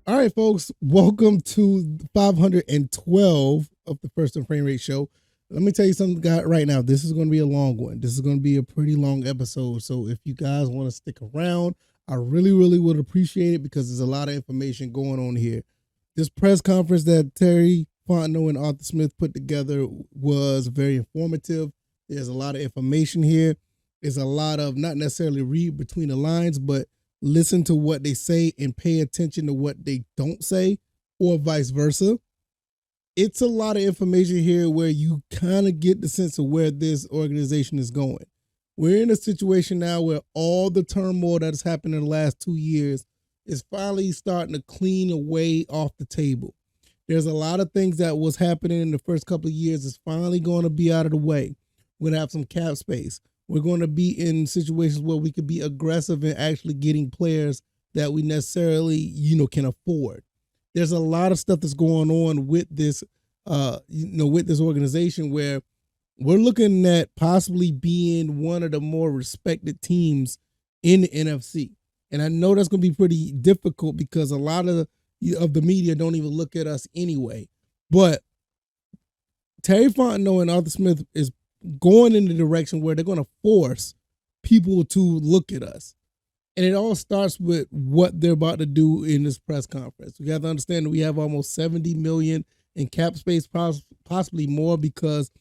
All right, folks, welcome to 512 of the First and Frame Rate Show. Let me tell you something right now. This is going to be a long one. This is going to be a pretty long episode. So if you guys want to stick around, I really, really would appreciate it because there's a lot of information going on here. This press conference that Terry Fontenot and Arthur Smith put together was very informative. There's a lot of information here. There's a lot of not necessarily read between the lines, but listen to what they say and pay attention to what they don't say, or vice versa. It's a lot of information here where you kind of get the sense of where this organization is going. We're in a situation now where all the turmoil that has happened in the last 2 years is finally starting to clean away off the table. There's a lot of things that was happening in the first couple of years is finally going to be out of the way. We're going to have some cap space. We're going to be in situations where we could be aggressive in actually getting players that we necessarily, can afford. There's a lot of stuff that's going on with this, with this organization where we're looking at possibly being one of the more respected teams in the NFC. And I know that's going to be pretty difficult because a lot of the media don't even look at us anyway. But Terry Fontenot and Arthur Smith is going in the direction where they're going to force people to look at us. And it all starts with what they're about to do in this press conference. We have to understand that we have almost $70 million in cap space, possibly more, because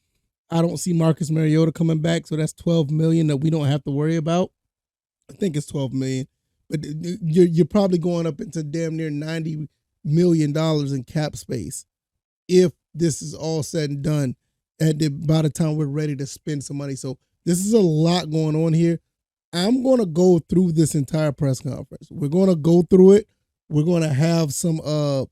I don't see Marcus Mariota coming back. So that's $12 million that we don't have to worry about. I think it's $12 million. But you're probably going up into damn near $90 million in cap space if this is all said and done. By the time we're ready to spend some money. So this is a lot going on here. I'm going to go through this entire press conference. We're going to go through it. We're going to have some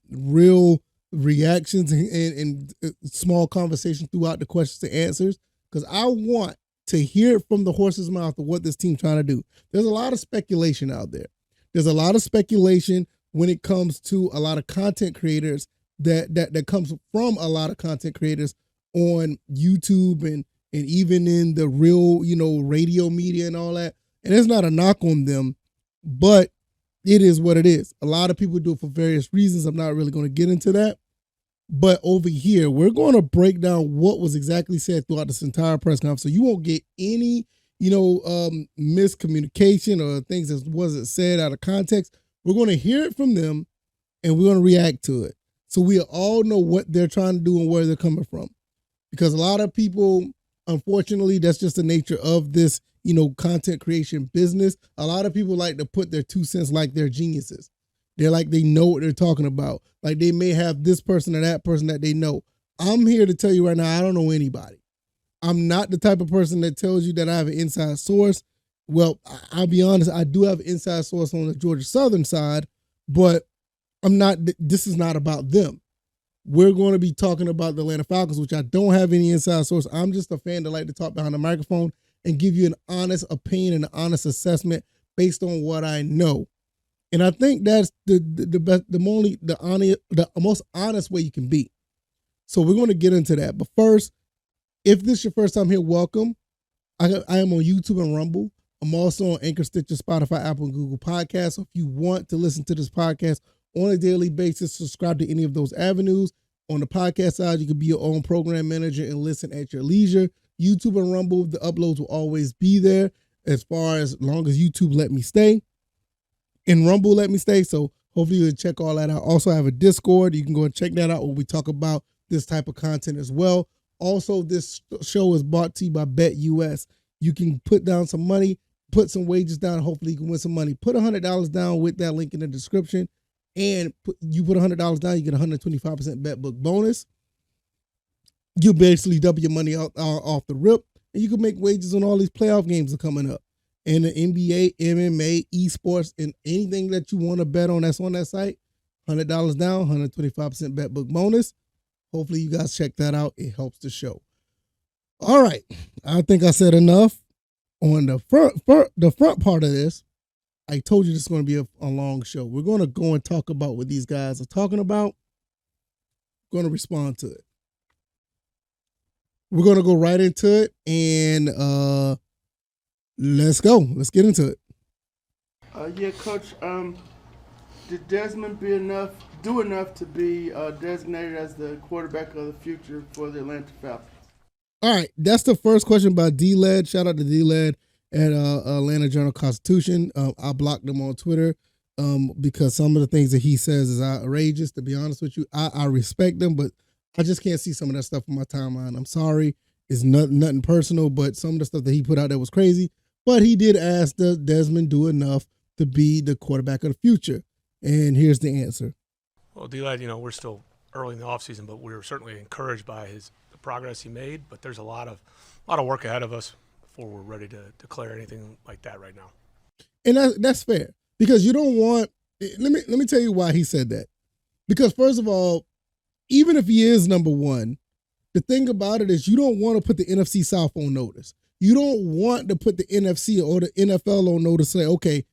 real reactions and small conversations throughout the questions and answers, because I want to hear it from the horse's mouth of what this team's trying to do. There's a lot of speculation out there. There's a lot of speculation when it comes to a lot of content creators that comes from a lot of content creators on YouTube and even in the real, radio media and all that. And it's not a knock on them, but it is what it is. A lot of people do it for various reasons. I'm not really going to get into that. But over here, we're going to break down what was exactly said throughout this entire press conference. So you won't get any, miscommunication or things that wasn't said out of context. We're going to hear it from them and we're going to react to it. So we all know what they're trying to do and where they're coming from. Because a lot of people, unfortunately, that's just the nature of this, content creation business. A lot of people like to put their 2 cents like they're geniuses. They're like they know what they're talking about. Like they may have this person or that person that they know. I'm here to tell you right now, I don't know anybody. I'm not the type of person that tells you that I have an inside source. Well, I'll be honest, I do have an inside source on the Georgia Southern side, but this is not about them. We're going to be talking about the Atlanta Falcons, which I don't have any inside source. I'm just a fan that like to talk behind the microphone and give you an honest opinion and an honest assessment based on what I know. And I think that's the best, the most honest way you can be. So we're going to get into that. But first, if this is your first time here, welcome. I am on YouTube and Rumble. I'm also on Anchor, Stitcher, Spotify, Apple, and Google Podcasts. So if you want to listen to this podcast on a daily basis, subscribe to any of those avenues. On the podcast side, you can be your own program manager and listen at your leisure. YouTube and Rumble, the uploads will always be there as long as YouTube let me stay. And Rumble let me stay. So hopefully you'll check all that out. Also, I have a Discord. You can go and check that out where we talk about this type of content as well. Also, this show is brought to you by BetUS. You can put down some money, put some wages down. Hopefully you can win some money. Put $100 down with that link in the description. And you put $100 down, you get 125% bet book bonus. You basically double your money off the rip, and you can make wages on all these playoff games that are coming up. And the NBA, MMA, esports, and anything that you want to bet on that's on that site, $100 down, 125% bet book bonus. Hopefully you guys check that out. It helps the show. All right, I think I said enough on the front part of this. I told you this is going to be a long show. We're going to go and talk about what these guys are talking about. We're going to respond to it. We're going to go right into it, and let's go. Let's get into it. Yeah, Coach. Did Desmond do enough to be designated as the quarterback of the future for the Atlanta Falcons? All right, that's the first question by D-Led. Shout out to D-Led at Atlanta Journal-Constitution. I blocked him on Twitter because some of the things that he says is outrageous. To be honest with you, I respect him, but I just can't see some of that stuff on my timeline. I'm sorry, it's nothing personal, but some of the stuff that he put out there was crazy. But he did ask, does Desmond do enough to be the quarterback of the future? And here's the answer. Well, D-Lad, we're still early in the offseason, but we were certainly encouraged by the progress he made. But there's a lot of work ahead of us before we're ready to declare anything like that right now. And that's fair, because you don't want. Let me tell you why he said that. Because first of all, even if he is number one, the thing about it is you don't want to put the NFC South on notice. You don't want to put the NFC or the NFL on notice. Say, okay,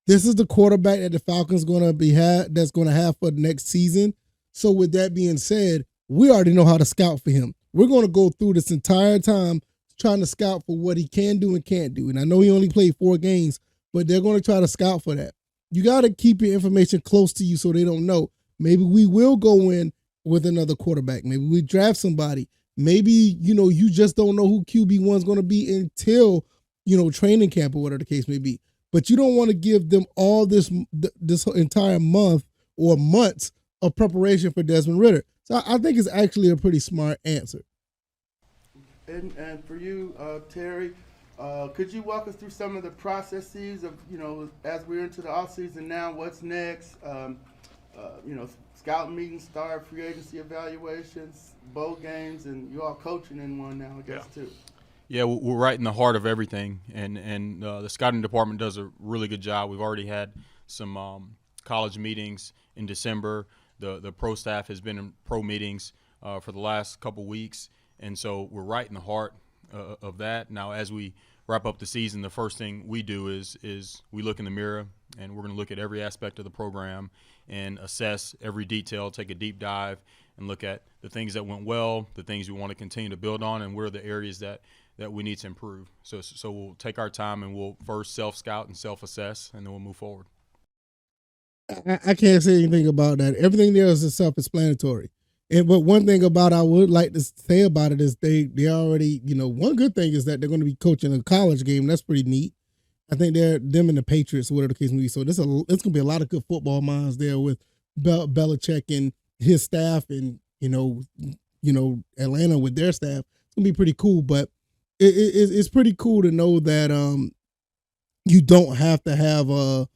this is the quarterback that the Falcons that's going to have for the next season. So with that being said, we already know how to scout for him. We're going to go through this entire time trying to scout for what he can do and can't do. And I know he only played 4 games, but they're going to try to scout for that. You got to keep your information close to you so they don't know. Maybe we will go in with another quarterback. Maybe we draft somebody. Maybe, you just don't know who QB1 is going to be until, training camp or whatever the case may be. But you don't want to give them all this entire month or months of preparation for Desmond Ridder. So I think it's actually a pretty smart answer. And for you, Terry, could you walk us through some of the processes of, as we're into the offseason now, what's next? Scout meetings start, free agency evaluations, bowl games, and you all coaching in one now, I guess, too. Yeah, we're right in the heart of everything, and the scouting department does a really good job. We've already had some college meetings in December. The pro staff has been in pro meetings for the last couple weeks, and so we're right in the heart of that. Now, as we wrap up the season, the first thing we do is we look in the mirror, and we're going to look at every aspect of the program and assess every detail, take a deep dive, and look at the things that went well, the things we want to continue to build on, and where are the areas that we need to improve. So we'll take our time and we'll first self-scout and self-assess, and then we'll move forward. I can't say anything about that. Everything there is self-explanatory. But one thing I would like to say about it is they already, one good thing is that they're going to be coaching a college game. That's pretty neat. I think them and the Patriots, whatever the case may be. So it's going to be a lot of good football minds there with Belichick and his staff, and Atlanta with their staff. It's going to be pretty cool. But it's pretty cool to know that you don't have to have a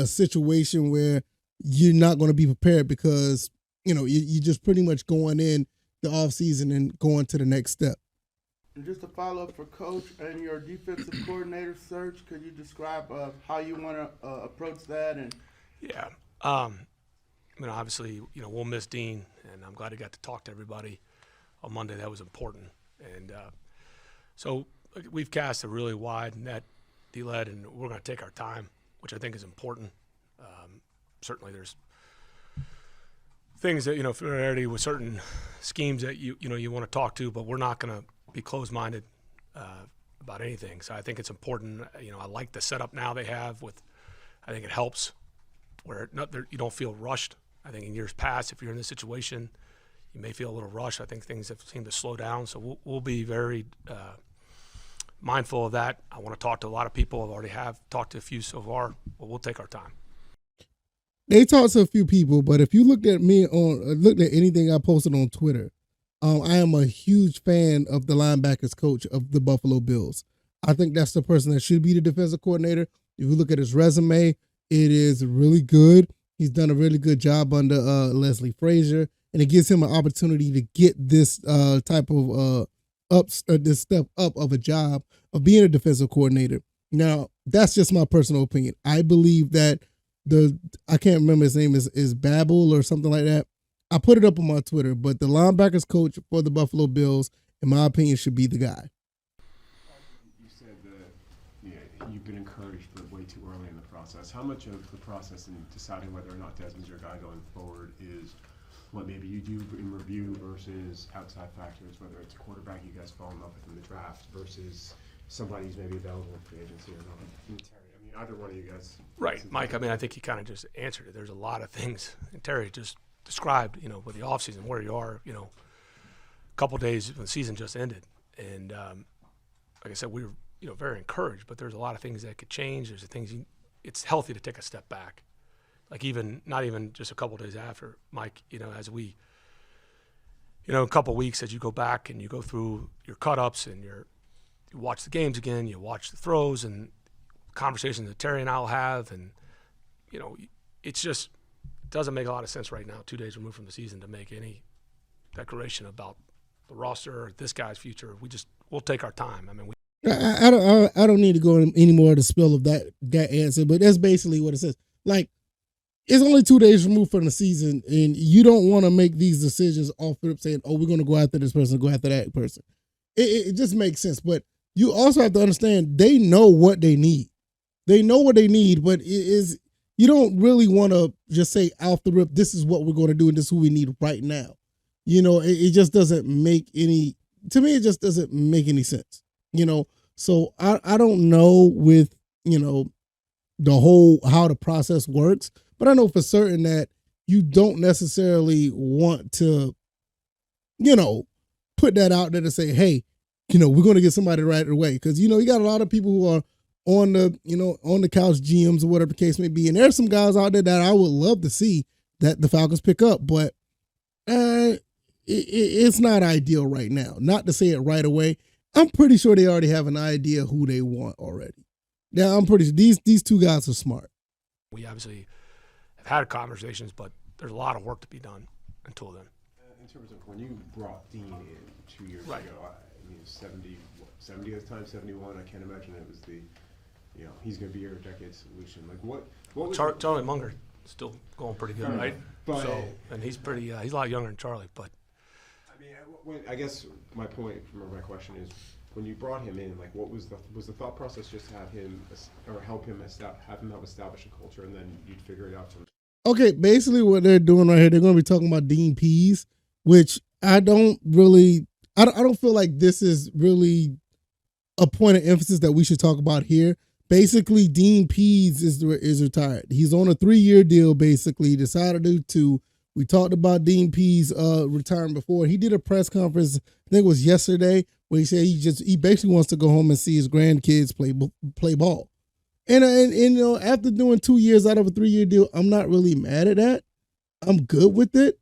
situation where you're not going to be prepared, because you're just pretty much going in the offseason and going to the next step. And just to follow up for Coach and your defensive coordinator search, could you describe how you want to approach that? And yeah, obviously, we'll miss Dean, and I'm glad he got to talk to everybody on Monday. That was important, and so we've cast a really wide net, D-Led, and we're going to take our time, which I think is important. Certainly, there's things that familiarity with certain schemes that you want to talk to, but we're not going to be closed-minded about anything. So I think it's important. I like the setup now they have with. I think it helps where you don't feel rushed. I think in years past, if you're in this situation, you may feel a little rushed. I think things have seemed to slow down. So we'll be very mindful of that. I want to talk to a lot of people. I already have talked to a few so far, but we'll take our time. They talked to a few people, but if you looked at anything I posted on Twitter, I am a huge fan of the linebackers coach of the Buffalo Bills. I think that's the person that should be the defensive coordinator. If you look at his resume, it is really good. He's done a really good job under Leslie Frazier, and it gives him an opportunity to get this type of this step up of a job of being a defensive coordinator. Now, that's just my personal opinion. I believe that I can't remember his name is Babel or something like that. I put it up on my Twitter, but the linebackers coach for the Buffalo Bills, in my opinion, should be the guy. You said that you've been encouraged, but way too early in the process. How much of the process in deciding whether or not Desmond's your guy going forward is what maybe you do in review versus outside factors, whether it's a quarterback you guys fall in love with in the draft versus somebody who's maybe available in free agency or not? Terry, either one of you guys. Right, Mike. I mean, I think he kind of just answered it. There's a lot of things, and Terry just described, with the offseason, where you are, a couple days when the season just ended. And like I said, we were, very encouraged, but there's a lot of things that could change. There's things it's healthy to take a step back. Like not even just a couple days after, Mike, as we, a couple weeks as you go back and you go through your cut-ups and you watch the games again, you watch the throws and conversations that Terry and I will have, and, it doesn't make a lot of sense right now, 2 days removed from the season, to make any declaration about the roster or this guy's future. We'll take our time. I mean, I don't need to go any more of the spill of that answer, but that's basically what it says. Like, it's only 2 days removed from the season, and you don't want to make these decisions off of saying, "Oh, we're going to go after this person, go after that person." It just makes sense, but you also have to understand they know what they need. They know what they need, but you don't really want to just say off the rip, "This is what we're going to do, and this is who we need right now." It just doesn't make any. To me, it just doesn't make any sense. So I don't know with the whole how the process works. But I know for certain that you don't necessarily want to, put that out there to say, hey, we're going to get somebody right away. Because, you got a lot of people who are on the couch GMs or whatever the case may be. And there's some guys out there that I would love to see that the Falcons pick up. But it's not ideal right now. Not to say it right away. I'm pretty sure they already have an idea who they want already. Now, I'm pretty sure these two guys are smart. We obviously had conversations, but there's a lot of work to be done until then. In terms of when you brought Dean in 2 years Right. ago, I mean, 70 at the time, 71, I can't imagine it was he's going to be your decade solution. Like, what was Charlie Munger still going pretty good, right? But, and he's pretty, he's a lot younger than Charlie, but. I mean, I guess my point, my question is, when you brought him in, like, what was the thought process just to have him or help him help establish a culture, and then you'd figure it out from. Okay, basically what they're doing right here, they're going to be talking about Dean Pease, which I don't feel like this is really a point of emphasis that we should talk about here. Basically, Dean Pease is retired. He's on a 3-year deal, basically. He decided to do 2. We talked about Dean Pease retiring before. He did a press conference, I think it was yesterday, where he said he basically wants to go home and see his grandkids play ball. And after doing 2 years out of a 3-year deal, I'm not really mad at that. I'm good with it.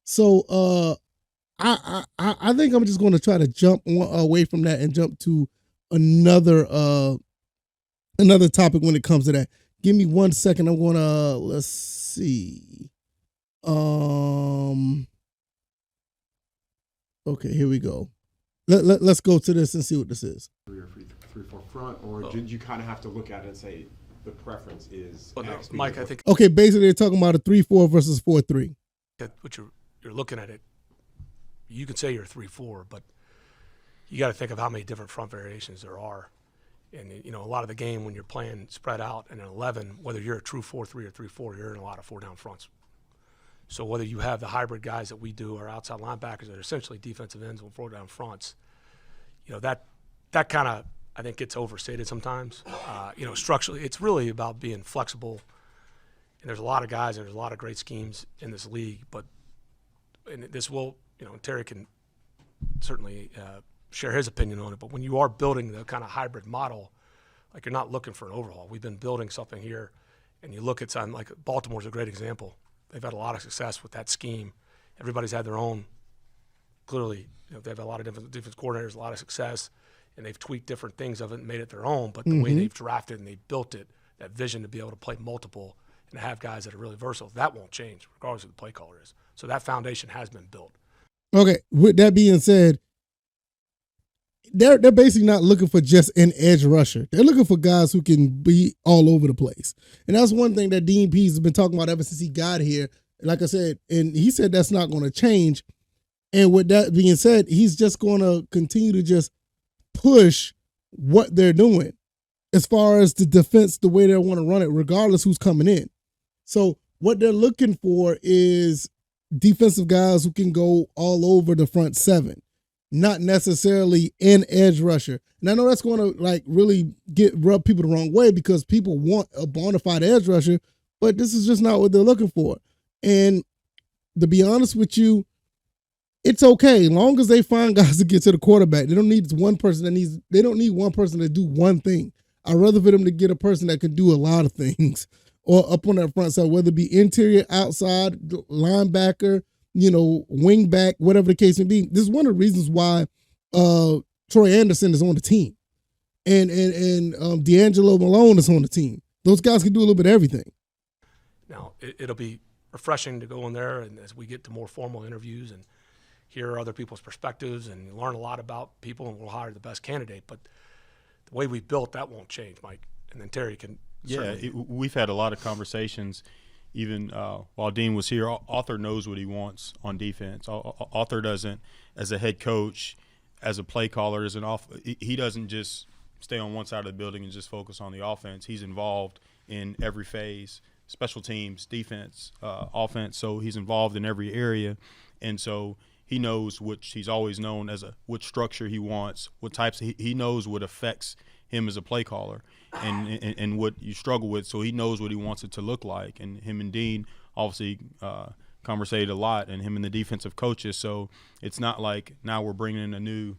So I think I'm just going to try to jump away from that and jump to another topic when it comes to that. Give me 1 second. I'm going to let's see. Okay, here we go. Let's go to this and see what this is. 3-4 front, or did you kind of have to look at it and say the preference is X? Mike, I think. Okay, basically they're talking about a 3-4 versus 4-3. What you're looking at it, you could say you're 3-4, but you got to think of how many different front variations there are. And a lot of the game when you're playing spread out and an 11, whether you're a true 4-3 or 3-4, you're in a lot of 4-down fronts. So whether you have the hybrid guys that we do, or outside linebackers that are essentially defensive ends on 4-down fronts, that kind of, I think, gets overstated sometimes. Structurally, it's really about being flexible. And there's a lot of guys and there's a lot of great schemes in this league, and this will, Terry can certainly share his opinion on it, but when you are building the kind of hybrid model, like, you're not looking for an overhaul. We've been building something here, and you look at something like Baltimore's a great example. They've had a lot of success with that scheme. Everybody's had their own, clearly, they've had a lot of different defense coordinators, a lot of success, and they've tweaked different things of it and made it their own, but the way they've drafted and they built it, that vision to be able to play multiple and to have guys that are really versatile, that won't change regardless of who the play caller is. So that foundation has been built. Okay, with that being said, they're basically not looking for just an edge rusher. They're looking for guys who can be all over the place. And that's one thing that Dean Pease has been talking about ever since he got here. Like I said, and he said that's not going to change. And with that being said, he's just going to continue to just push what they're doing as far as the defense, the way they want to run it, regardless who's coming in. So what they're looking for is defensive guys who can go all over the front 7. not necessarily an edge rusher. And I know that's going to like really rub people the wrong way because people want a bona fide edge rusher, but this is just not what they're looking for. And to be honest with you, it's okay as long as they find guys to get to the quarterback. They don't need one person they don't need one person to do one thing. I'd rather for them to get a person that can do a lot of things or up on that front side, whether it be interior, outside, linebacker, wing back, whatever the case may be. This is one of the reasons why Troy Anderson is on the team and D'Angelo Malone is on the team. Those guys can do a little bit of everything. Now, it'll be refreshing to go in there and as we get to more formal interviews and hear other people's perspectives and learn a lot about people, and we'll hire the best candidate. But the way we built, that won't change, Mike. And then Terry can we've had a lot of conversations even while Dean was here. Arthur knows what he wants on defense. Arthur doesn't, as a head coach, as a play caller, he doesn't just stay on one side of the building and just focus on the offense. He's involved in every phase, special teams, defense, offense. So he's involved in every area. And so he knows which he's always known as what structure he wants, what types. He knows what affects him as a play caller and what you struggle with. So he knows what he wants it to look like. And him and Dean obviously conversated a lot, and him and the defensive coaches. So it's not like now we're bringing in a new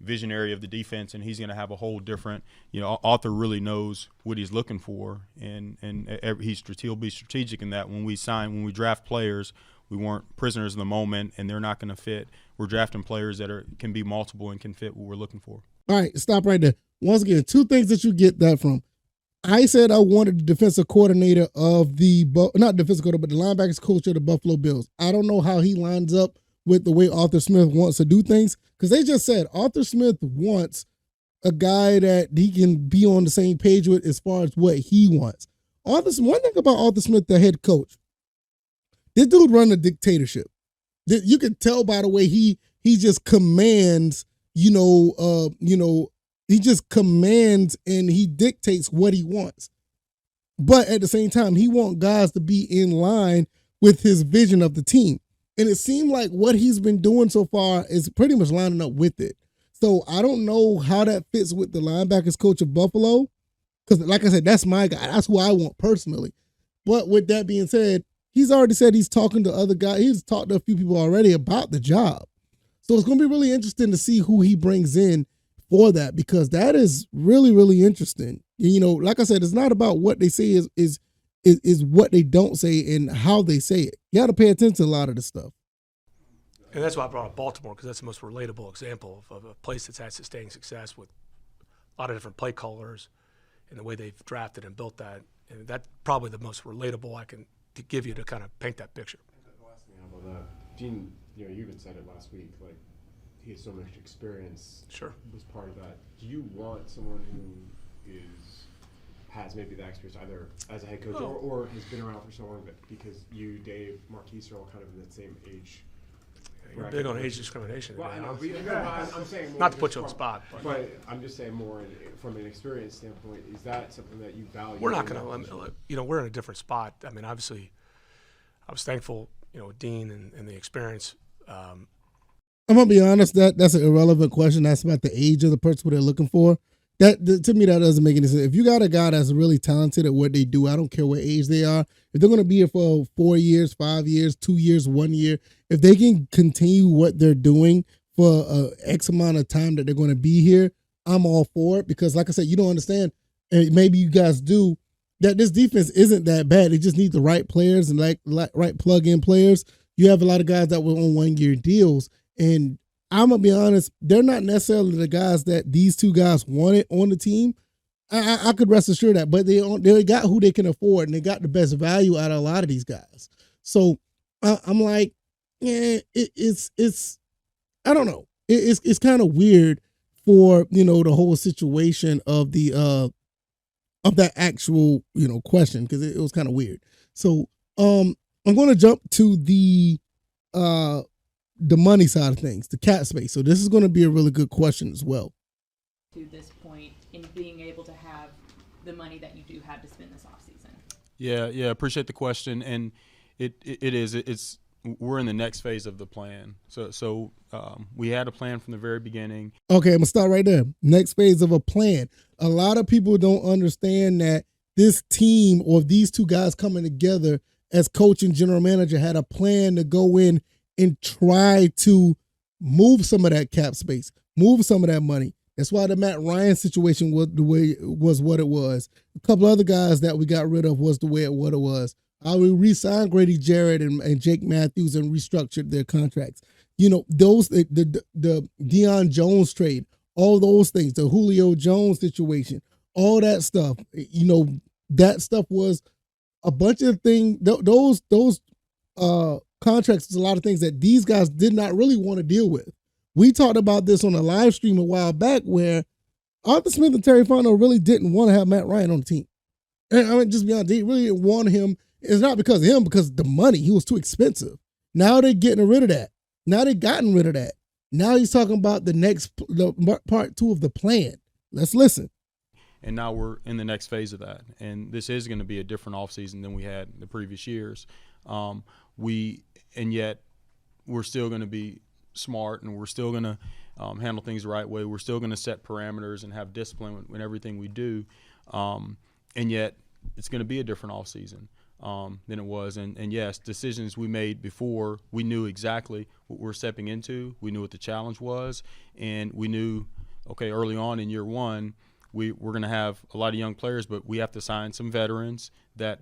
visionary of the defense and he's going to have a whole different, Arthur really knows what he's looking for. And he'll be strategic in that. When we draft players, we weren't prisoners in the moment, and they're not going to fit. We're drafting players that can be multiple and can fit what we're looking for. All right, stop right there. Once again, two things that you get that from. I said I wanted the defensive coordinator of not defensive coordinator, but the linebackers coach of the Buffalo Bills. I don't know how he lines up with the way Arthur Smith wants to do things, because they just said Arthur Smith wants a guy that he can be on the same page with as far as what he wants. One thing about Arthur Smith, the head coach, this dude run a dictatorship. You can tell by the way he just commands, he just commands and he dictates what he wants. But at the same time, he wants guys to be in line with his vision of the team. And it seemed like what he's been doing so far is pretty much lining up with it. So I don't know how that fits with the linebackers coach of Buffalo, because like I said, that's my guy. That's who I want personally. But with that being said, he's already said he's talking to other guys. He's talked to a few people already about the job. So it's going to be really interesting to see who he brings in for that, because that is really, really interesting. Like I said, it's not about what they say is what they don't say and how they say it. You got to pay attention to a lot of this stuff. And that's why I brought up Baltimore, because that's the most relatable example of a place that's had sustained success with a lot of different play callers and the way they've drafted and built that. And that's probably the most relatable I can give you to kind of paint that picture. The last thing about that, Gene, you even said it last week, like he has so much experience. Sure. Was part of that. Do you want someone who has maybe that experience either as a head coach or has been around for so long, but because you, Dave, Marquise are all kind of in that same age? You're big on age discrimination. Well, I know, I'm saying more not to put you on the spot, but I'm just saying more from an experience standpoint. Is that something that you value? We're not going to, we're in a different spot. I mean, obviously, I was thankful, with Dean and the experience. I'm gonna be honest. That's an irrelevant question. That's about the age of the person what they're looking for. To me, that doesn't make any sense. If you got a guy that's really talented at what they do, I don't care what age they are. If they're going to be here for 4 years, 5 years, 2 years, 1 year, if they can continue what they're doing for X amount of time that they're going to be here, I'm all for it. Because like I said, you don't understand, and maybe you guys do, that this defense isn't that bad. It just needs the right players and right plug-in players. You have a lot of guys that were on 1 year deals, and I'm going to be honest, they're not necessarily the guys that these two guys wanted on the team. I could rest assured that, but they got who they can afford, and they got the best value out of a lot of these guys. So I'm like, yeah, it's I don't know. It's kind of weird for, the whole situation of the of that actual, question, because it was kind of weird. So I'm going to jump to the money side of things, the cap space. So this is going to be a really good question as well. To this point in being able to have the money that you do have to spend this offseason? Yeah, appreciate the question. And it's we're in the next phase of the plan. So we had a plan from the very beginning. Okay, I'm gonna start right there. Next phase of a plan. A lot of people don't understand that this team or these two guys coming together as coach and general manager had a plan to go in and try to move some of that cap space, move some of that money. That's why the Matt Ryan situation was the way it was what it was. A couple other guys that we got rid of was the way what it was. We re-signed Grady Jarrett and Jake Matthews and restructured their contracts. You know, those the Deion Jones trade, all those things, the Julio Jones situation, all that stuff. You know, that stuff was a bunch of things. Those contracts was a lot of things that these guys did not really want to deal with. We talked about this on a live stream a while back where Arthur Smith and Terry Fontenot really didn't want to have Matt Ryan on the team. And I mean, just be honest, they really didn't want him. It's not because of him, because of the money. He was too expensive. Now they're getting rid of that. Now they've gotten rid of that. Now he's talking about the part 2 of the plan. Let's listen. And now we're in the next phase of that. And this is going to be a different offseason than we had the previous years. And yet we're still going to be smart, and we're still going to handle things the right way. We're still going to set parameters and have discipline in everything we do. And yet it's going to be a different offseason than it was. And yes, decisions we made before, we knew exactly what we're stepping into. We knew what the challenge was, and we knew, okay, early on in year one, we're going to have a lot of young players, but we have to sign some veterans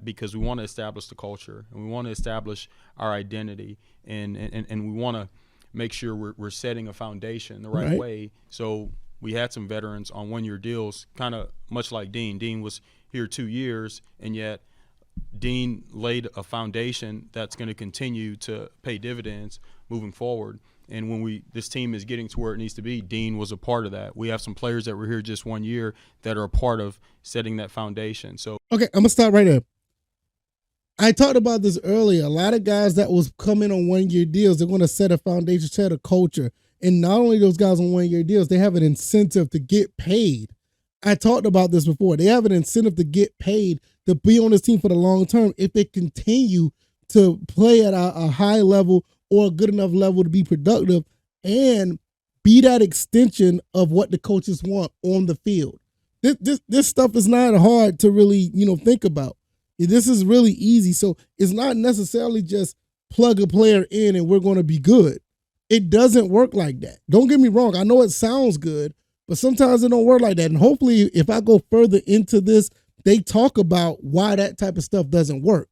because we want to establish the culture, and we want to establish our identity, and we want to make sure we're setting a foundation the right way. So we had some veterans on one-year deals, kind of much like Dean. Dean was here 2 years, and yet Dean laid a foundation that's going to continue to pay dividends moving forward. And when this team is getting to where it needs to be, Dean was a part of that. We have some players that were here just 1 year that are a part of setting that foundation. So okay, I'm gonna stop right there. I talked about this earlier. A lot of guys that was coming on 1 year deals, they're going to set a foundation, set a culture. And not only those guys on 1 year deals, they have an incentive to get paid. I talked about this before. They have an incentive to get paid to be on this team for the long term if they continue to play at a high level or a good enough level to be productive and be that extension of what the coaches want on the field. This stuff is not hard to really, think about. This is really easy. So it's not necessarily just plug a player in and we're going to be good. It doesn't work like that. Don't get me wrong. I know it sounds good, but sometimes it don't work like that. And hopefully if I go further into this, they talk about why that type of stuff doesn't work.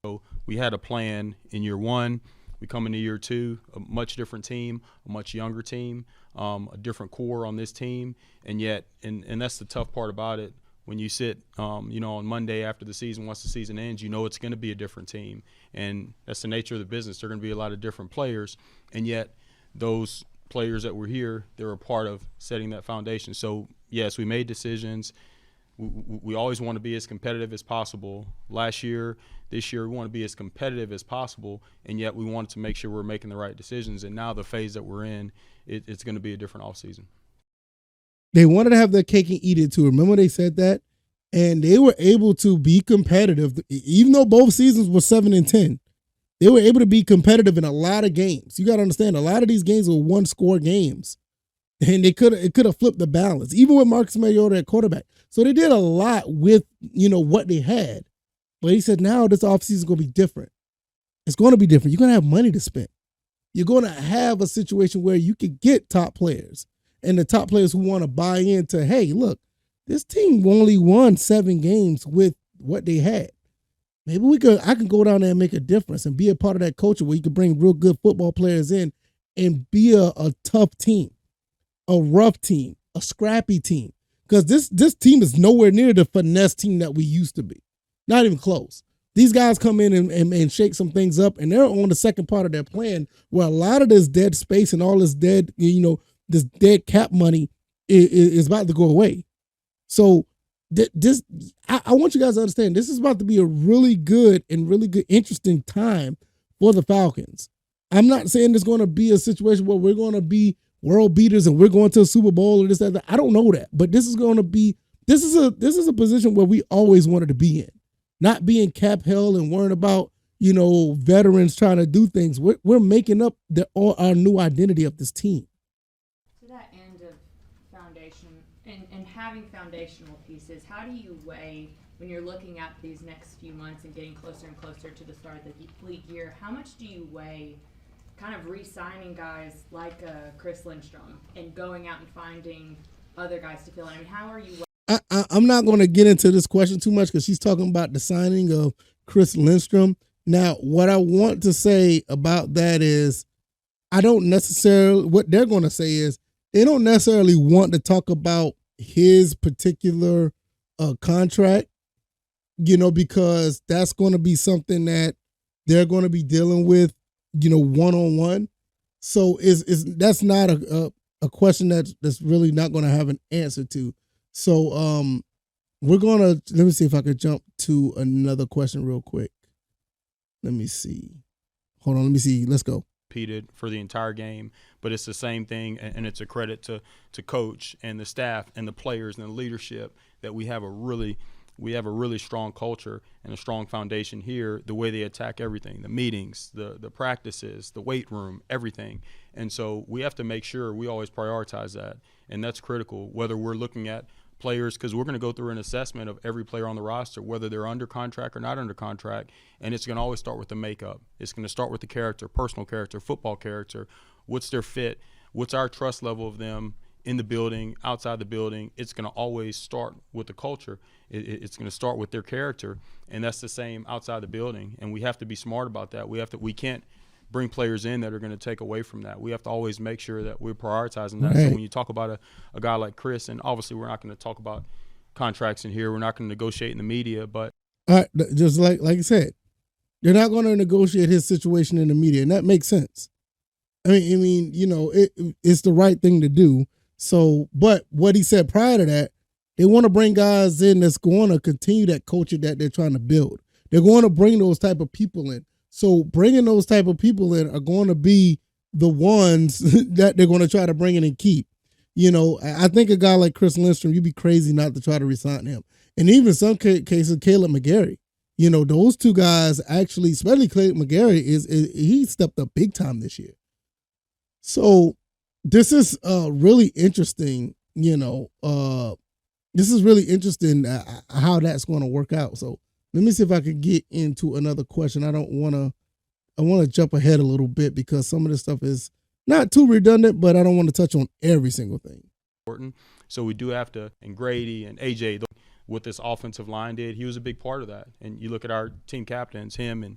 So we had a plan in year one. We come into year two, a much different team, a much younger team, a different core on this team. And yet, and that's the tough part about it. When you sit, on Monday after the season, once the season ends, it's going to be a different team. And that's the nature of the business. There are going to be a lot of different players. And yet those players that were here, they're a part of setting that foundation. So, yes, we made decisions. We always want to be as competitive as possible. Last year, this year, we want to be as competitive as possible, and yet we wanted to make sure we're making the right decisions. And now the phase that we're in, it's going to be a different offseason. They wanted to have their cake and eat it too. Remember they said that? And they were able to be competitive, even though both seasons were 7-10. They were able to be competitive in a lot of games. You got to understand, a lot of these games were one-score games. And it could have flipped the balance, even with Marcus Mariota at quarterback. So they did a lot with, what they had. But he said, now this offseason is going to be different. It's going to be different. You're going to have money to spend. You're going to have a situation where you could get top players. And the top players who want to buy into, hey, look, this team only won 7 games with what they had. Maybe I can go down there and make a difference and be a part of that culture where you can bring real good football players in and be a tough team, a rough team, a scrappy team. Because this team is nowhere near the finesse team that we used to be. Not even close. These guys come in and shake some things up, and they're on the second part of their plan where a lot of this dead space and all this dead, this dead cap money is about to go away. So I want you guys to understand, this is about to be a really good, interesting time for the Falcons. I'm not saying there's going to be a situation where we're going to be world beaters and we're going to a Super Bowl or this, that. I don't know that, but this is a position where we always wanted to be in, not being cap held and worrying about, veterans trying to do things. We're making up our new identity of this team. To that end of foundation and having foundational pieces, how do you weigh when you're looking at these next few months and getting closer and closer to the start of the league year? How much do you weigh kind of re-signing guys like Chris Lindstrom and going out and finding other guys to fill in? I mean, how are you? I'm not going to get into this question too much because she's talking about the signing of Chris Lindstrom. Now, what I want to say about that is I don't necessarily, what they're going to say is they don't necessarily want to talk about his particular contract, because that's going to be something that they're going to be dealing with, one-on-one. So that's not a question that's really not going to have an answer to. So we're going to, let me see if I could jump to another question real quick. Let me see. Hold on, let me see. Let's go. Repeated for the entire game, but it's the same thing, and it's a credit to coach and the staff and the players and the leadership that we have a really strong culture and a strong foundation here. The way they attack everything, the meetings, the practices, the weight room, everything, and so we have to make sure we always prioritize that, and that's critical. Whether we're looking at players, because we're going to go through an assessment of every player on the roster, whether they're under contract or not under contract, and it's going to always start with the makeup. It's going to start with the character, personal character, football character. What's their fit? What's our trust level of them in the building, outside the building? It's going to always start with the culture. It's going to start with their character, and that's the same outside the building. And we have to be smart about that. We can't bring players in that are going to take away from that. We have to always make sure that we're prioritizing that. Right. So when you talk about a guy like Chris, and obviously we're not going to talk about contracts in here, we're not going to negotiate in the media, but just like I said, they're not going to negotiate his situation in the media, and that makes sense. I mean, it's the right thing to do. So, but what he said prior to that, they want to bring guys in that's going to continue that culture that they're trying to build. They're going to bring those type of people in. So bringing those type of people in are going to be the ones that they're going to try to bring in and keep. I think a guy like Chris Lindstrom, you'd be crazy not to try to resign him. And even in some cases, Caleb McGarry. Those two guys actually, especially Caleb McGarry, he stepped up big time this year. So this is really interesting. This is really interesting how that's going to work out. So let me see if I could get into another question. I want to jump ahead a little bit because some of this stuff is not too redundant, but I don't want to touch on every single thing. Important. So we do have to, and Grady and AJ, what this offensive line did, he was a big part of that. And you look at our team captains, him and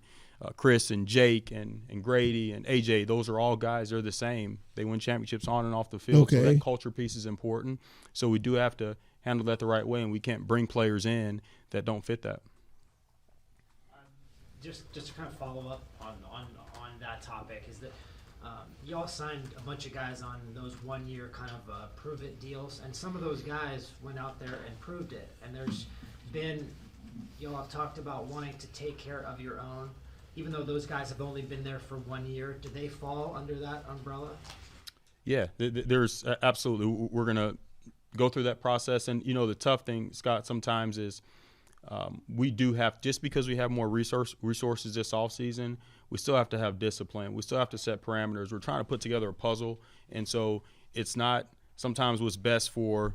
Chris and Jake and Grady and AJ, those are all guys, they're the same. They win championships on and off the field. Okay. So that culture piece is important. So we do have to handle that the right way, and we can't bring players in that don't fit that. Just to kind of follow up on that topic is that y'all signed a bunch of guys on those 1 year kind of prove it deals, and some of those guys went out there and proved it. And there's been, y'all have talked about wanting to take care of your own, even though those guys have only been there for 1 year. Do they fall under that umbrella? Yeah, there's absolutely. We're gonna go through that process, and the tough thing, Scott, sometimes is. We do have, just because we have more resources this offseason, we still have to have discipline. We still have to set parameters. We're trying to put together a puzzle, and so it's not sometimes what's best for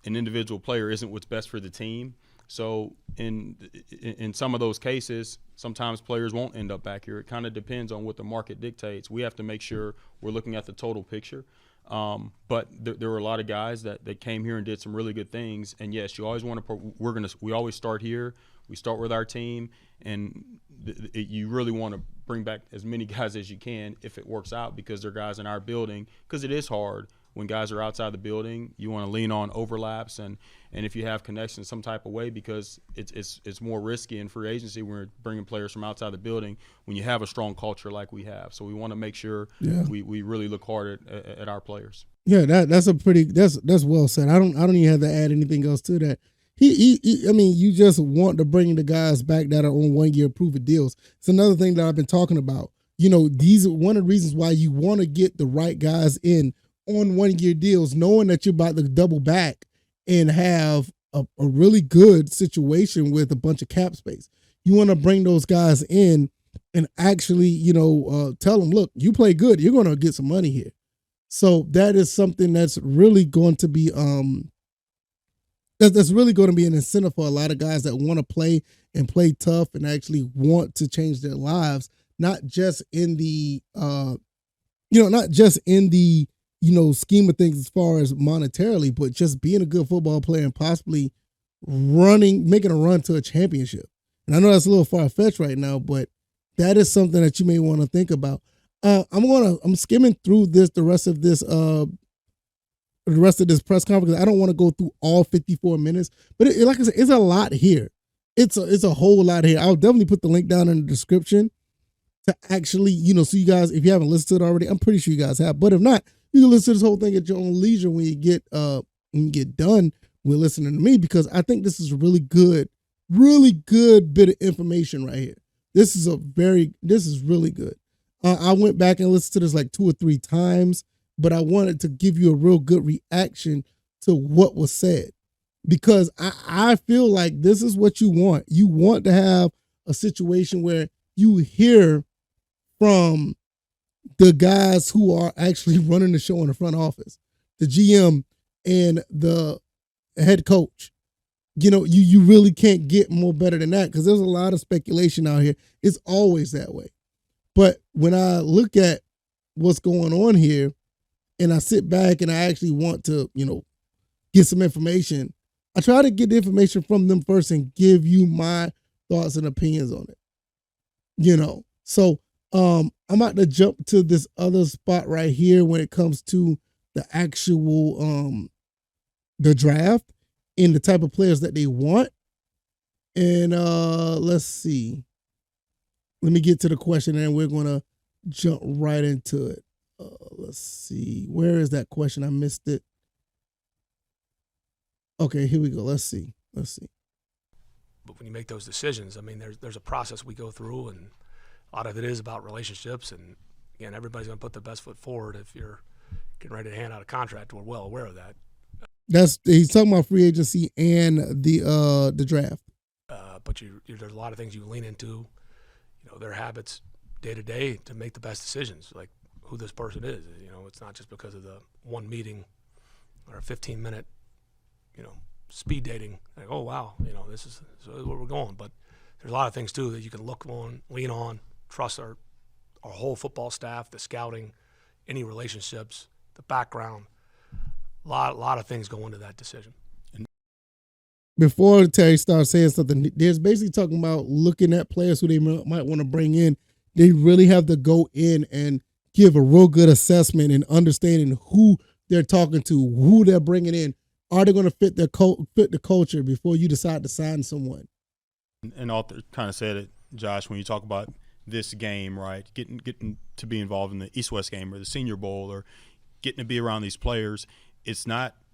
an individual player isn't what's best for the team. So in some of those cases, sometimes players won't end up back here. It kind of depends on what the market dictates. We have to make sure we're looking at the total picture. But there were a lot of guys that came here and did some really good things. And yes, you always want to. We always start here. We start with our team, and you really want to bring back as many guys as you can if it works out, because they're guys in our building. Because it is hard when guys are outside the building. You want to lean on overlaps and if you have connections some type of way, because it's more risky in free agency when we're bringing players from outside the building when you have a strong culture like we have. So we want to make sure we really look hard at our players. Yeah, that's well said. I don't even have to add anything else to that. I mean, you just want to bring the guys back that are on 1 year prove it deals. It's another thing that I've been talking about. These are one of the reasons why you want to get the right guys in on 1 year deals, knowing that you're about to double back and have a really good situation with a bunch of cap space. You want to bring those guys in and actually, tell them, look, you play good, you're going to get some money here. So that is something that's really going to be that's really going to be an incentive for a lot of guys that want to play and play tough and actually want to change their lives, not just in the scheme of things as far as monetarily, but just being a good football player and possibly making a run to a championship. And I know that's a little far-fetched right now, but that is something that you may want to think about. I'm skimming through the rest of this press conference. I don't want to go through all 54 minutes, but like I said, it's a lot here. It's a whole lot here. I'll definitely put the link down in the description to actually, so you guys, if you haven't listened to it already, I'm pretty sure you guys have. But if not, you can listen to this whole thing at your own leisure when you get done with listening to me, because I think this is a really good bit of information right here. This is really good. I went back and listened to this like 2 or 3 times, but I wanted to give you a real good reaction to what was said, because I feel like this is what you want. You want to have a situation where you hear from the guys who are actually running the show in the front office, the GM and the head coach. You really can't get more better than that, because there's a lot of speculation out here. It's always that way. But when I look at what's going on here and I sit back and I actually want to, get some information, I try to get the information from them first and give you my thoughts and opinions on it. So I'm about to jump to this other spot right here when it comes to the actual the draft and the type of players that they want. And let's see. Let me get to the question and we're going to jump right into it. Let's see. Where is that question? I missed it. Okay, here we go. Let's see. But when you make those decisions, I mean, there's a process we go through, and a lot of it is about relationships. And again, everybody's going to put their best foot forward. If you're getting ready to hand out a contract, we're well aware of that. He's talking about free agency and the draft. But there's a lot of things you lean into, their habits day to day to make the best decisions, like who this person is. It's not just because of the one meeting or a 15-minute, speed dating. Like, oh wow, this is where we're going. But there's a lot of things too that you can look on, lean on, trust our whole football staff, the scouting, any relationships, the background. A lot of things go into that decision. Before Terry starts saying something, there's basically talking about looking at players who they might want to bring in. They really have to go in and give a real good assessment and understanding who they're talking to, who they're bringing in. Are they going to fit the culture before you decide to sign someone? And Arthur kind of said it, Josh, when you talk about this game, right? Getting to be involved in the East-West game or the Senior Bowl or getting to be around these players,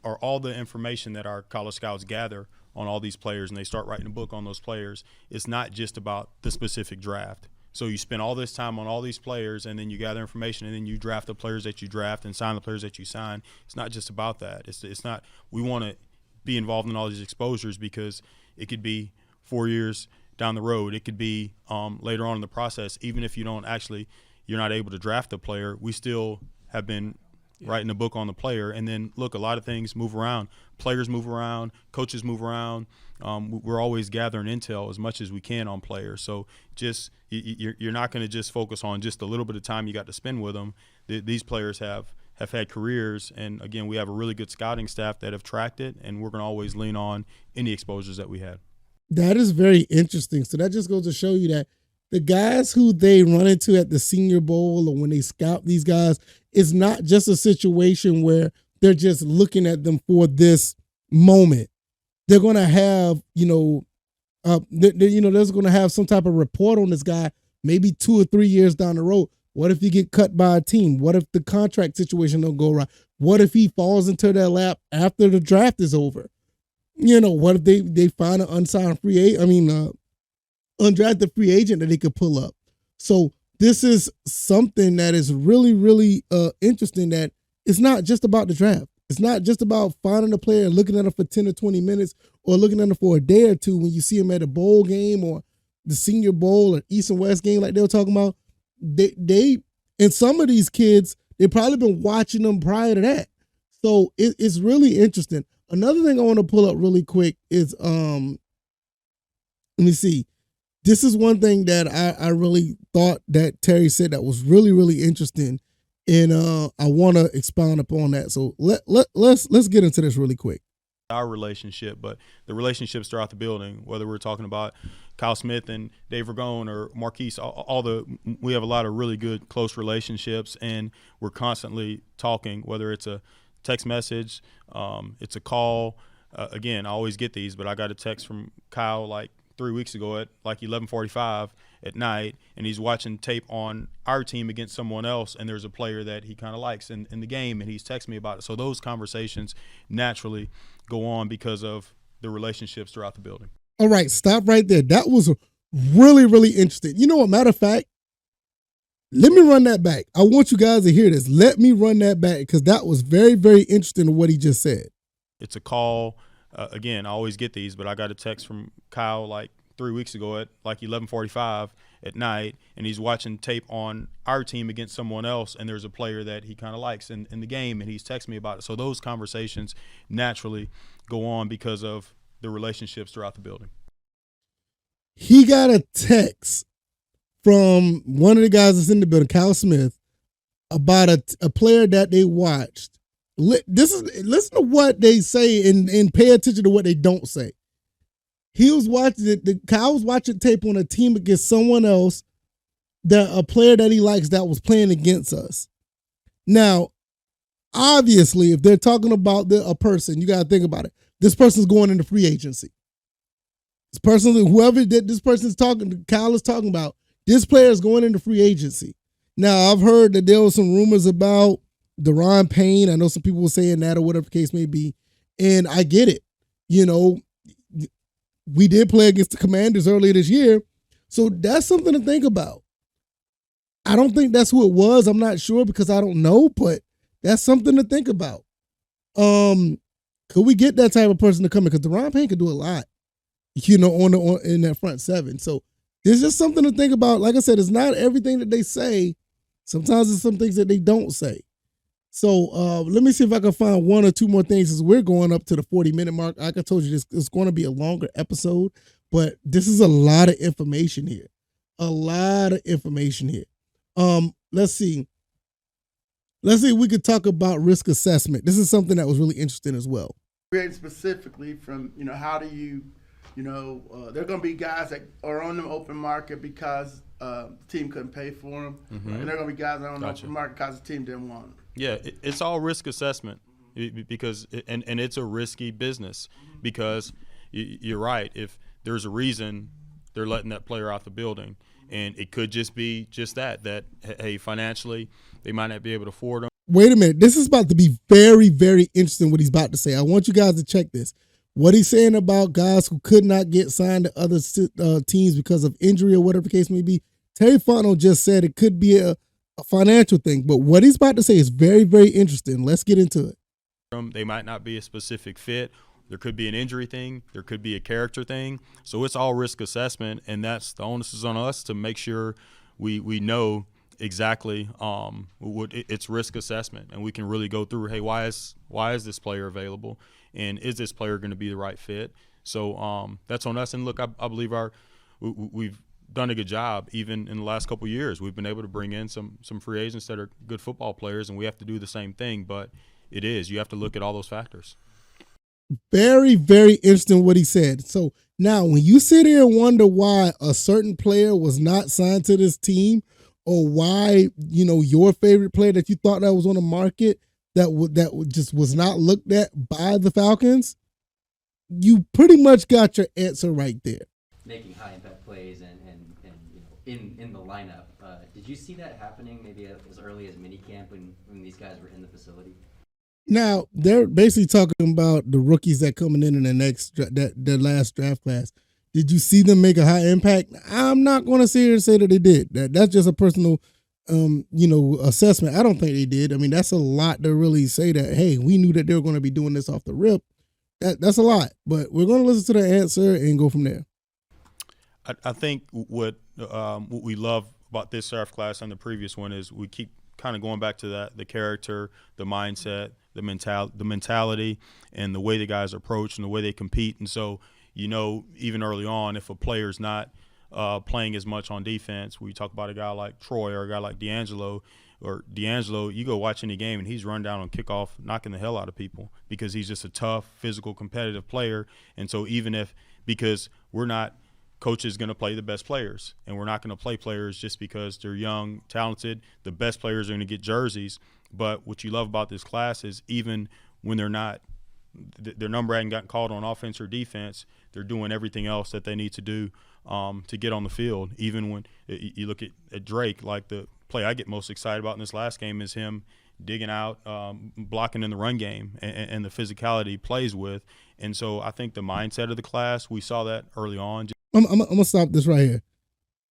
or all the information that our college scouts gather on all these players and they start writing a book on those players, it's not just about the specific draft. So you spend all this time on all these players and then you gather information and then you draft the players that you draft and sign the players that you sign. It's not just about that. It's not – we want to be involved in all these exposures because it could be 4 years down the road. It could be later on in the process. Even if you're not able to draft a player, we still have been writing a book on the player. And then, look, a lot of things move around. Players move around. Coaches move around. We're always gathering intel as much as we can on players. So just you're not going to just focus on just a little bit of time you got to spend with them. These players have had careers. And, again, we have a really good scouting staff that have tracked it, and we're going to always lean on any exposures that we had. That is very interesting. So that just goes to show you that the guys who they run into at the Senior Bowl or when they scout these guys, it's not just a situation where they're just looking at them for this moment. They're going to have, there's going to have some type of report on this guy maybe 2 or 3 years down the road. What if you get cut by a team? What if the contract situation don't go right? What if he falls into their lap after the draft is over? What if they find an undrafted free agent that they could pull up? So this is something that is really, really interesting, that it's not just about the draft. It's not just about finding a player and looking at him for 10 or 20 minutes or looking at him for a day or two when you see him at a bowl game or the Senior Bowl or East and West game like they were talking about, they and some of these kids, they've probably been watching them prior to that. So it's really interesting. Another thing I want to pull up really quick is let me see. This is one thing that I really thought that Terry said that was really, really interesting. And I want to expound upon that. So let's get into this really quick. Our relationship, but the relationships throughout the building, whether we're talking about Kyle Smith and Dave Ragone or Marquise, we have a lot of really good, close relationships, and we're constantly talking, whether it's a text message, it's a call. Again, I always get these, but I got a text from Kyle like 3 weeks ago at like 11:45 at night, and he's watching tape on our team against someone else, and there's a player that he kind of likes in the game, and he's texting me about it. So those conversations naturally go on because of the relationships throughout the building. All right, stop right there. That was really, really interesting. You know what? Matter of fact, let me run that back. I want you guys to hear this. Let me run that back because that was very, very interesting to what he just said. It's a call. Again, I always get these, but I got a text from Kyle like 3 weeks ago at like 11:45 at night, and he's watching tape on our team against someone else, and there's a player that he kind of likes in the game, and he's texting me about it. So those conversations naturally go on because of the relationships throughout the building. He got a text from one of the guys that's in the building, Kyle Smith, about a player that they watched. Listen to what they say and pay attention to what they don't say. He was watching it. Kyle was watching tape on a team against someone else, a player that he likes that was playing against us. Now, obviously, if they're talking about a person, you got to think about it. This person's going into free agency. This person, whoever this person's talking, Kyle is talking about, this player is going into free agency. Now, I've heard that there were some rumors about Deron Payne. I know some people were saying that or whatever the case may be. And I get it. You know, we did play against the Commanders earlier this year. So that's something to think about. I don't think that's who it was. I'm not sure because I don't know, but that's something to think about. Could we get that type of person to come in? Because Deron Payne could do a lot, you know, in that front seven. So there's just something to think about. Like I said, it's not everything that they say. Sometimes it's some things that they don't say. So let me see if I can find one or two more things as we're going up to the 40-minute mark. Like I told you, this is going to be a longer episode, but this is a lot of information here. A lot of information here. Let's see. Let's see if we could talk about risk assessment. This is something that was really interesting as well. Creating specifically from, you know, how do you, you know, there are going to be guys that are on the open market because the team couldn't pay for them. Mm-hmm. And there are going to be guys that are on the Gotcha. open market because the team didn't want them. Yeah, it's all risk assessment because and it's a risky business because you're right. If there's a reason they're letting that player out the building, and it could just be just that hey, financially they might not be able to afford them. Wait a minute. This is about to be very, very interesting what he's about to say. I want you guys to check this. What he's saying about guys who could not get signed to other teams because of injury or whatever the case may be. Terry Fontenot just said it could be a financial thing, but what he's about to say is very, very interesting. Let's get into it. They might not be a specific fit. There could be an injury thing. There could be a character thing. So it's all risk assessment, and that's the onus is on us to make sure we know exactly what it's risk assessment, and we can really go through. Hey, why is this player available, and is this player going to be the right fit? So that's on us. And look, I believe we've done a good job even in the last couple of years. We've been able to bring in some free agents that are good football players, and we have to do the same thing. But you have to look at all those factors. Very, very interesting what he said. So now when you sit here and wonder why a certain player was not signed to this team, or why, you know, your favorite player that you thought that was on the market that just was not looked at by the Falcons, you pretty much got your answer right there. Making high impact plays and you know in the lineup. Did you see that happening maybe as early as minicamp when these guys were in the facility? Now they're basically talking about the rookies that coming in the their last draft class. Did you see them make a high impact? I'm not going to sit here and say that they did. That's just a personal, assessment. I don't think they did. I mean, that's a lot to really say that, hey, we knew that they were going to be doing this off the rip. That's a lot. But we're going to listen to the answer and go from there. I think what we love about this draft class and the previous one is we keep kind of going back to that, the character, the mindset, the mentality, and the way the guys approach and the way they compete. And so, even early on, if a player's not playing as much on defense, we talk about a guy like Troy or a guy like D'Angelo, you go watch any game and he's run down on kickoff, knocking the hell out of people because he's just a tough, physical, competitive player. And so because we're not coaches going to play the best players, and we're not going to play players just because they're young, talented. The best players are going to get jerseys. But what you love about this class is even when they're not, their number hadn't gotten called on offense or defense, they're doing everything else that they need to do to get on the field. Even when you look at Drake, like the play I get most excited about in this last game is him digging out, blocking in the run game, and the physicality he plays with. And so I think the mindset of the class, we saw that early on. I'm going to stop this right here.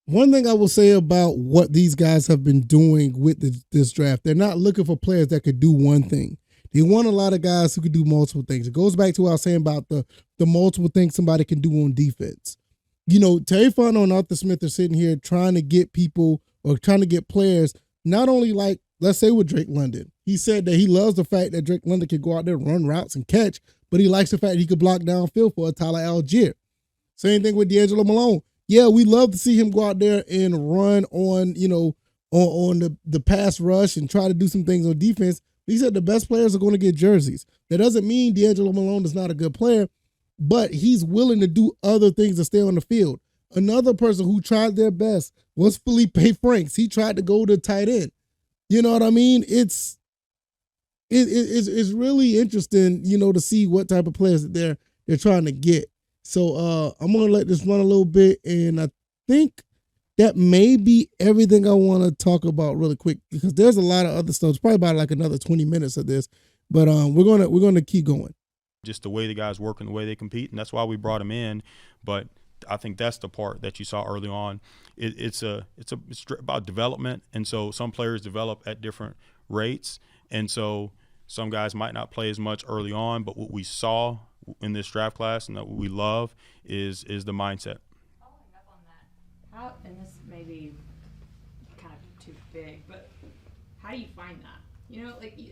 One thing I will say about what these guys have been doing with this draft, they're not looking for players that could do one thing. They want a lot of guys who could do multiple things. It goes back to what I was saying about the multiple things somebody can do on defense. Terry Fontenot and Arthur Smith are sitting here trying to get people or trying to get players, not only like, let's say with Drake London. He said that he loves the fact that Drake London can go out there, run routes, and catch, but he likes the fact that he could block downfield for a Tyler Algier. Same thing with D'Angelo Malone. Yeah, we love to see him go out there and run on, on the pass rush and try to do some things on defense. He said the best players are going to get jerseys. That doesn't mean D'Angelo Malone is not a good player, but he's willing to do other things to stay on the field. Another person who tried their best was Felipe Franks. He tried to go to tight end. You know what I mean? It's really interesting, to see what type of players that they're trying to get. So I'm going to let this run a little bit, and I think that may be everything I want to talk about really quick because there's a lot of other stuff. It's probably about like another 20 minutes of this, but we're going to keep going. Just the way the guys work and the way they compete, and that's why we brought them in. But I think that's the part that you saw early on. It's about development, and so some players develop at different rates, and so some guys might not play as much early on. But what we saw in this draft class and that what we love is the mindset. Following up on that, and this may be kind of too big, but how do you find that?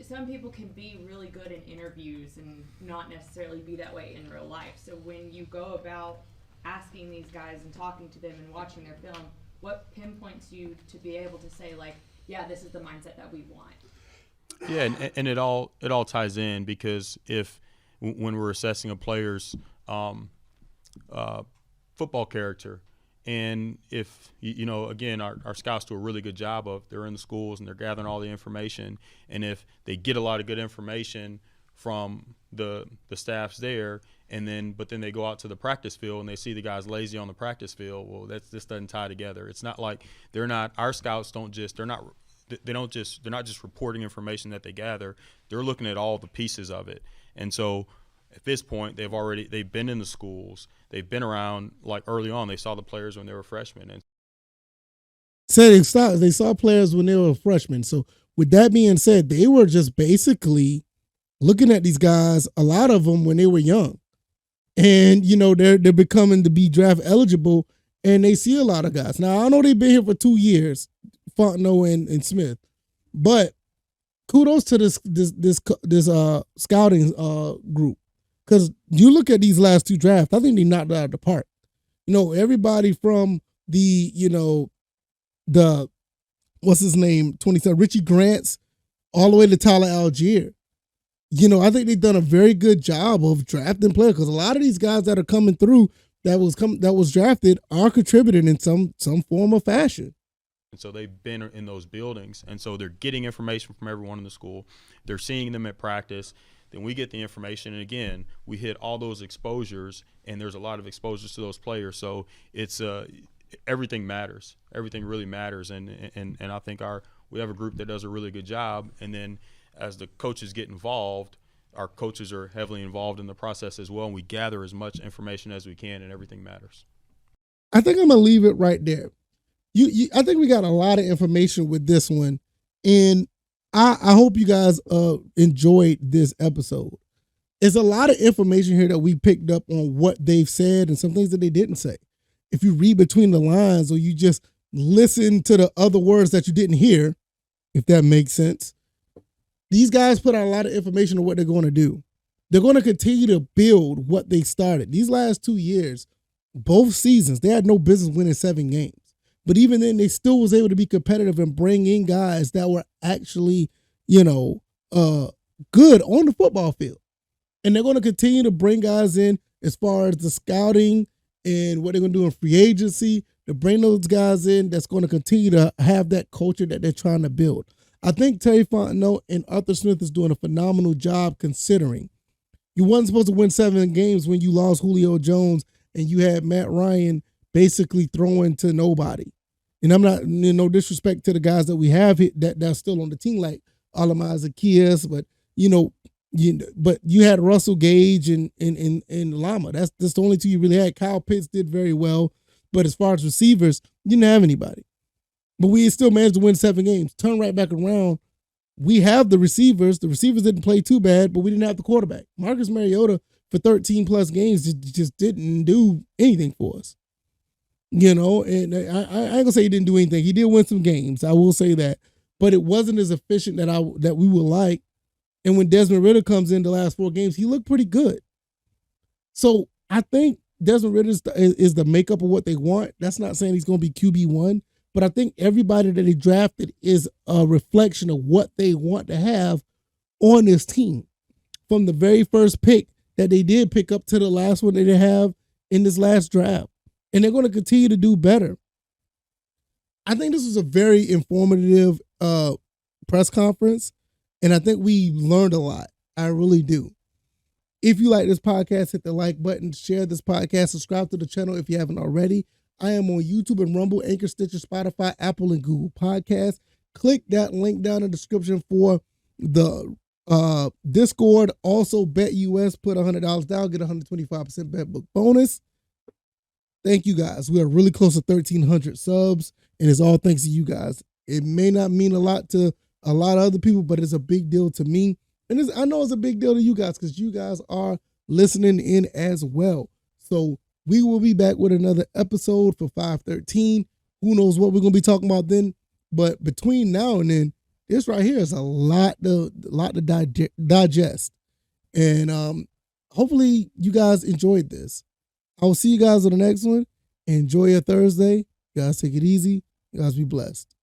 Some people can be really good in interviews and not necessarily be that way in real life. So when you go about asking these guys and talking to them and watching their film, what pinpoints you to be able to say, like, yeah, this is the mindset that we want? Yeah, and it all ties in because when we're assessing a player's football character, and if again, our scouts do a really good job of they're in the schools and they're gathering all the information, and if they get a lot of good information from the staffs there, but then they go out to the practice field and they see the guys lazy on the practice field, well, this doesn't tie together. It's not like our scouts they're not just reporting information that they gather. They're looking at all the pieces of it. And so at this point, they've been in the schools. They've been around, like early on, they saw the players when they were freshmen. And they saw players when they were freshmen. So with that being said, they were just basically looking at these guys, a lot of them when they were young. And, they're becoming to be draft eligible, and they see a lot of guys. Now, I know they've been here for 2 years, Fontenot and Smith, but kudos to this scouting group. Because you look at these last two drafts, I think they knocked it out of the park. Everybody from the what's his name, 27, Richie Grants, all the way to Tyler Algier. I think they've done a very good job of drafting players because a lot of these guys that are coming through that was drafted are contributing in some form or fashion. And so they've been in those buildings, and so they're getting information from everyone in the school. They're seeing them at practice. Then we get the information, and again, we hit all those exposures, and there's a lot of exposures to those players. So it's everything matters. Everything really matters, and I think we have a group that does a really good job. And then as the coaches get involved, our coaches are heavily involved in the process as well, and we gather as much information as we can, and everything matters. I think I'm gonna leave it right there. I think we got a lot of information with this one, and I hope you guys enjoyed this episode. It's a lot of information here that we picked up on what they've said and some things that they didn't say. if you read between the lines or you just listen to the other words that you didn't hear, if that makes sense, these guys put out a lot of information on what they're going to do. They're going to continue to build what they started. These last 2 years, both seasons, they had no business winning 7 games. But even then, they still was able to be competitive and bring in guys that were actually, good on the football field. And they're going to continue to bring guys in as far as the scouting and what they're going to do in free agency to bring those guys in that's going to continue to have that culture that they're trying to build. I think Terry Fontenot and Arthur Smith is doing a phenomenal job considering you wasn't supposed to win 7 games when you lost Julio Jones and you had Matt Ryan basically throwing to nobody. And I'm not, no disrespect to the guys that we have here that's still on the team, like Alamaz Zacchaeus, but but you had Russell Gage and Lama. That's the only 2 you really had. Kyle Pitts did very well, but as far as receivers, you didn't have anybody. But we still managed to win 7 games. Turn right back around. We have the receivers. The receivers didn't play too bad, but we didn't have the quarterback. Marcus Mariota for 13 plus games just didn't do anything for us. And I ain't gonna say he didn't do anything. He did win some games. I will say that, but it wasn't as efficient that we would like. And when Desmond Ridder comes in the last 4 games, he looked pretty good. So I think Desmond Ridder is the makeup of what they want. That's not saying he's going to be QB1, but I think everybody that they drafted is a reflection of what they want to have on this team. From the very first pick that they did pick up to the last one that they have in this last draft. And they're going to continue to do better. I think this was a very informative press conference. And I think we learned a lot. I really do. If you like this podcast, hit the like button, share this podcast, subscribe to the channel if you haven't already. I am on YouTube and Rumble, Anchor, Stitcher, Spotify, Apple, and Google Podcasts. Click that link down in the description for the Discord. Also, BetUS, put $100 down, get 125% bet book bonus. Thank you guys. We are really close to 1,300 subs, and it's all thanks to you guys. It may not mean a lot to a lot of other people, but it's a big deal to me. And I know it's a big deal to you guys because you guys are listening in as well. So we will be back with another episode for 513. Who knows what we're going to be talking about then? But between now and then, this right here is a lot to digest. And hopefully you guys enjoyed this. I will see you guys on the next one. Enjoy your Thursday. You guys take it easy. You guys be blessed.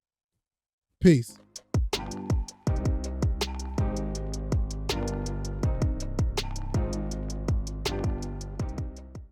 Peace.